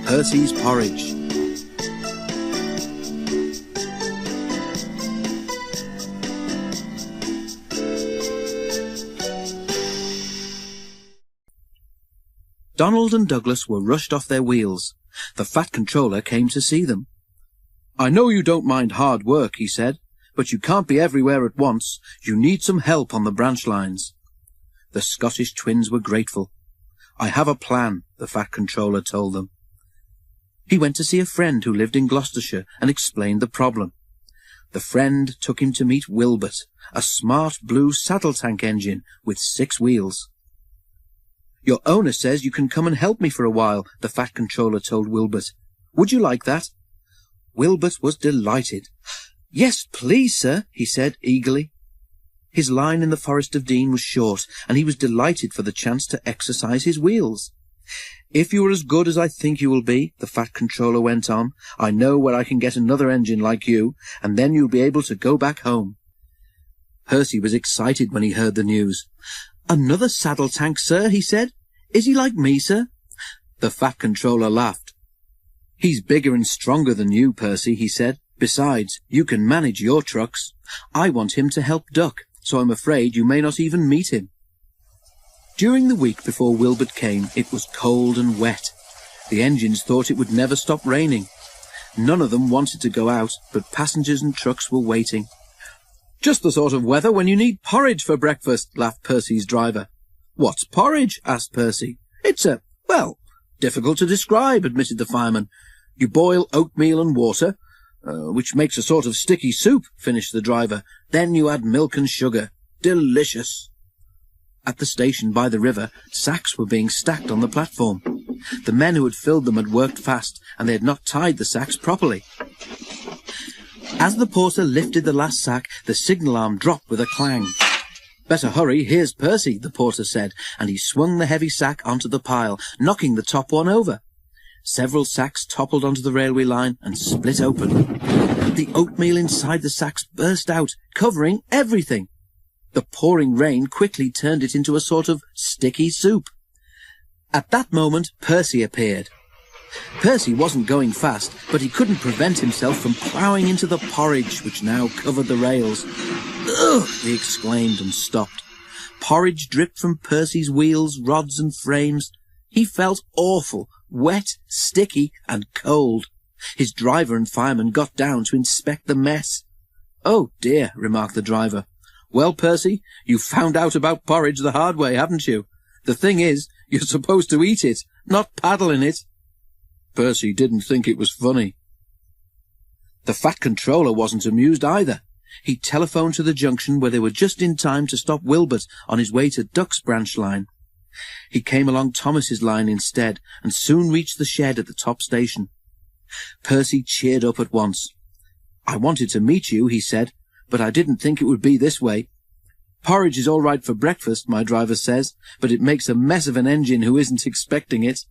Percy's porridge. Donald and Douglas were rushed off their wheels. The Fat Controller came to see them. "I know you don't mind hard work," he said, "but you can't be everywhere at once. You need some help on the branch lines." The Scottish twins were grateful. "I have a plan," the Fat Controller told them. He went to see a friend who lived in Gloucestershire and explained the problem. The friend took him to meet Wilbert, a smart blue saddle tank engine with 6 wheels. "Your owner says you can come and help me for a while," the Fat Controller told Wilbert. "Would you like that?" Wilbert was delighted. "Yes, please, sir," he said eagerly. His line in the Forest of Dean was short, and he was delighted for the chance to exercise his wheels. "If you are as good as I think you will be," the Fat Controller went on, "I know where I can get another engine like you, and then you'll be able to go back home." Percy was excited when he heard the news. "Another saddle tank, sir," he said. "Is he like me, sir?" The Fat Controller laughed. "He's bigger and stronger than you, Percy," he said. "Besides, you can manage your trucks. I want him to help Duck, so I'm afraid you may not even meet him." During the week before Wilbert came, it was cold and wet. The engines thought it would never stop raining. None of them wanted to go out, but passengers and trucks were waiting. "Just the sort of weather when you need porridge for breakfast," laughed Percy's driver. "What's porridge?" asked Percy. "It's difficult to describe," admitted the fireman. "You boil oatmeal and water, which makes a sort of sticky soup," finished the driver. "Then you add milk and sugar. Delicious." At the station by the river, sacks were being stacked on the platform. The men who had filled them had worked fast, and they had not tied the sacks properly. As the porter lifted the last sack, the signal arm dropped with a clang. "Better hurry, here's Percy," the porter said, and he swung the heavy sack onto the pile, knocking the top one over. Several sacks toppled onto the railway line and split open. The oatmeal inside the sacks burst out, covering everything. The pouring rain quickly turned it into a sort of sticky soup. At that moment, Percy appeared. Percy wasn't going fast, but he couldn't prevent himself from ploughing into the porridge, which now covered the rails. "Ugh!" he exclaimed and stopped. Porridge dripped from Percy's wheels, rods and frames. He felt awful, wet, sticky and cold. His driver and fireman got down to inspect the mess. "Oh dear," remarked the driver. "Well, Percy, you found out about porridge the hard way, haven't you? The thing is, you're supposed to eat it, not paddle in it." Percy didn't think it was funny. The Fat Controller wasn't amused either. He telephoned to the junction where they were just in time to stop Wilbert on his way to Duck's branch line. He came along Thomas's line instead and soon reached the shed at the top station. Percy cheered up at once. "I wanted to meet you," he said, "but I didn't think it would be this way. Porridge is all right for breakfast, my driver says, but it makes a mess of an engine who isn't expecting it."